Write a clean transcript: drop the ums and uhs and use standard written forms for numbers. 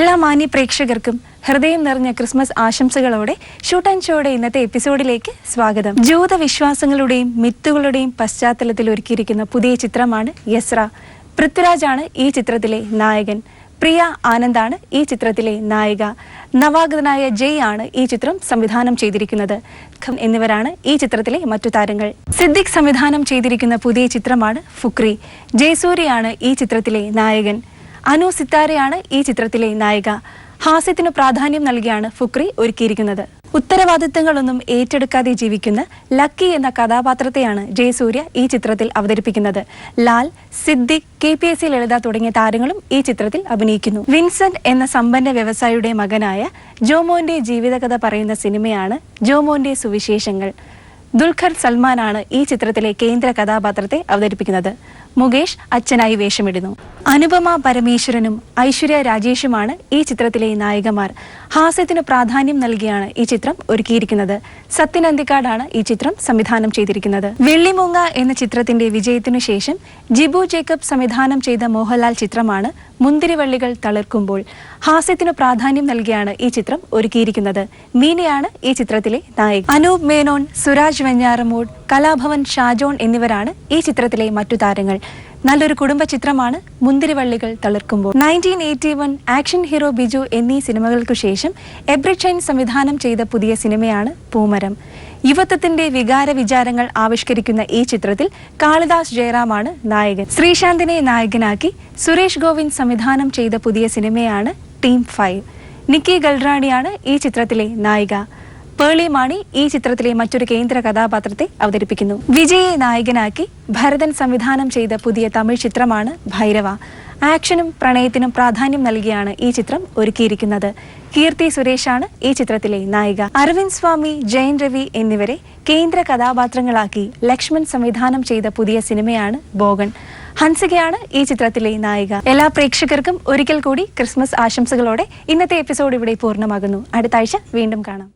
എല്ലാ മാന്യ പ്രേക്ഷകർക്കും ഹൃദയം നിറഞ്ഞ ക്രിസ്മസ് ആശംസകളോടെ ഷൂട്ട് ആൻഡ് ഷോയുടെ ഇന്നത്തെ എപ്പിസോഡിലേക്ക് സ്വാഗതം. ജൂത വിശ്വാസങ്ങളുടെയും മിത്തുകളുടെയും പശ്ചാത്തലത്തിൽ ഒരുക്കിയിരിക്കുന്ന പുതിയ ചിത്രമാണ് യസ്ര. പൃഥ്വിരാജാണ് ഈ ചിത്രത്തിലെ നായകൻ. പ്രിയ ആനന്ദാണ് ഈ ചിത്രത്തിലെ നായിക. നവാഗതനായ ജയ് ആണ് ഈ ചിത്രം സംവിധാനം ചെയ്തിരിക്കുന്നത്. എന്നിവരാണ് ഈ ചിത്രത്തിലെ മറ്റു താരങ്ങൾ. സിദ്ദിഖ് സംവിധാനം ചെയ്തിരിക്കുന്ന പുതിയ ചിത്രമാണ് ഫുക്രി. ജയസൂര്യയാണ് ഈ ചിത്രത്തിലെ നായകൻ. അനു സിത്താരയാണ് ഈ ചിത്രത്തിലെ നായിക. ഹാസ്യത്തിന് പ്രാധാന്യം നൽകിയാണ് ഫുക്രി ഒരുക്കിയിരിക്കുന്നത്. ഉത്തരവാദിത്തങ്ങളൊന്നും ഏറ്റെടുക്കാതെ ജീവിക്കുന്ന ലക്കി എന്ന കഥാപാത്രത്തെയാണ് ജയസൂര്യ ഈ ചിത്രത്തിൽ അവതരിപ്പിക്കുന്നത്. ലാൽ, സിദ്ദിഖ്, KPSC ലളിത തുടങ്ങിയ താരങ്ങളും ഈ ചിത്രത്തിൽ അഭിനയിക്കുന്നു. വിൻസെന്റ് എന്ന സമ്പന്ന വ്യവസായിയുടെ മകനായ ജോമോന്റെ ജീവിതകഥ പറയുന്ന സിനിമയാണ് ജോമോന്റെ സുവിശേഷങ്ങൾ. ദുൽഖർ സൽമാനാണ് ഈ ചിത്രത്തിലെ കേന്ദ്ര കഥാപാത്രത്തെ അവതരിപ്പിക്കുന്നത്. മുകേഷ് അച്ഛനായി വേഷമിടുന്നു. അനുപമ പരമേശ്വരനും ഐശ്വര്യ രാജേഷുമാണ് ഈ ചിത്രത്തിലെ നായികമാർ. ഹാസ്യത്തിന് പ്രാധാന്യം നൽകിയാണ് ഈ ചിത്രം ഒരുക്കിയിരിക്കുന്നത്. സത്യൻ അന്തിക്കാടാണ് ഈ ചിത്രം സംവിധാനം ചെയ്തിരിക്കുന്നത്. വെള്ളിമൂങ്ങ എന്ന ചിത്രത്തിന്റെ വിജയത്തിനു ശേഷം ജിബു ജേക്കബ് സംവിധാനം ചെയ്ത മോഹൻലാൽ ചിത്രമാണ് മുന്തിരിവള്ളികൾ തളിർക്കുമ്പോൾ. ഹാസ്യത്തിന് പ്രാധാന്യം നൽകിയാണ് ഈ ചിത്രം ഒരുക്കിയിരിക്കുന്നത്. മീനയാണ് ഈ ചിത്രത്തിലെ നായിക. അനൂപ് മേനോൻ, സുരാജ് വെഞ്ഞാറമൂട്, കലാഭവൻ ഷാജോൺ എന്നിവരാണ് ഈ ചിത്രത്തിലെ മറ്റു താരങ്ങൾ. നല്ലൊരു കുടുംബ ചിത്രമാണ് മുന്തിരിവള്ളികൾ തളിർക്കുമ്പോൾ. 1981, ആക്ഷൻ ഹീറോ ബിജു എന്നീ സിനിമകൾക്കു ശേഷം എബ്രിച്ചൈൻ സംവിധാനം ചെയ്ത പുതിയ സിനിമയാണ് പൂമരം. യുവത്വത്തിന്റെ വികാര വിചാരങ്ങൾ ആവിഷ്കരിക്കുന്ന ഈ ചിത്രത്തിൽ കാളിദാസ് ജയറാമാണ് നായകൻ. ശ്രീശാന്തിനെ നായകനാക്കി സുരേഷ് ഗോവിന്ദ് സംവിധാനം ചെയ്ത പുതിയ സിനിമയാണ് ടീം 5. നിക്കി ഗൽറാണിയാണ് ഈ ചിത്രത്തിലെ നായിക. പേളി മാണി ഈ ചിത്രത്തിലെ മറ്റൊരു കേന്ദ്ര കഥാപാത്രത്തെ അവതരിപ്പിക്കുന്നു. വിജയെ നായകനാക്കി ഭരതൻ സംവിധാനം ചെയ്ത പുതിയ തമിഴ് ചിത്രമാണ് ഭൈരവ. ആക്ഷനും പ്രണയത്തിനും പ്രാധാന്യം നൽകിയാണ് ഈ ചിത്രം ഒരുക്കിയിരിക്കുന്നത്. കീർത്തി സുരേഷാണ് ഈ ചിത്രത്തിലെ നായിക. അരവിന്ദ് സ്വാമി, ജയൻ രവി എന്നിവരെ കേന്ദ്ര കഥാപാത്രങ്ങളാക്കി ലക്ഷ്മൺ സംവിധാനം ചെയ്ത പുതിയ സിനിമയാണ് ബോഗൻ. ഹൻസികയാണ് ഈ ചിത്രത്തിലെ നായിക. എല്ലാ പ്രേക്ഷകർക്കും ഒരിക്കൽ കൂടി ക്രിസ്മസ് ആശംസകളോടെ ഇന്നത്തെ എപ്പിസോഡ് ഇവിടെ പൂർണ്ണമാകുന്നു. അടുത്ത ആഴ്ച വീണ്ടും കാണാം.